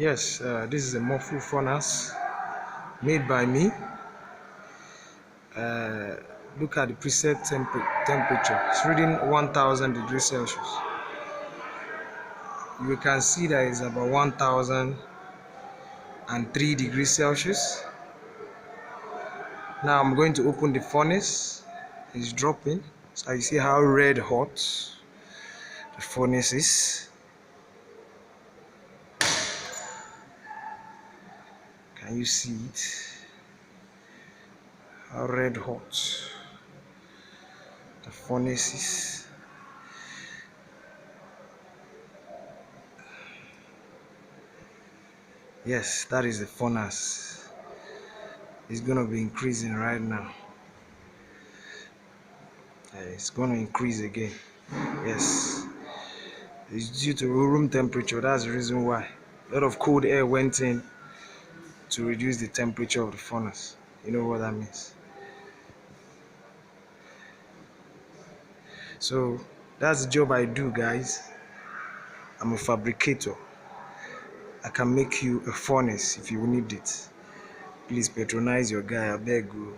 Yes, this is a Muffle furnace made by me. Look at the preset temperature. It's reading 1000 degrees Celsius. You can see that it's about 1003 degrees Celsius. Now I'm going to open the furnace. It's dropping. So you see how red hot the furnace is. Can you see it? How red hot the furnace is. Yes, that is the furnace. It's gonna be increasing right now. It's gonna increase again. Yes, it's due to room temperature. That's the reason why a lot of cold air went in to reduce the temperature of the furnace. You know what that means. So that's the job I do, guys. I'm a fabricator. I can make you a furnace if you need it. Please patronize your guy, I beg you.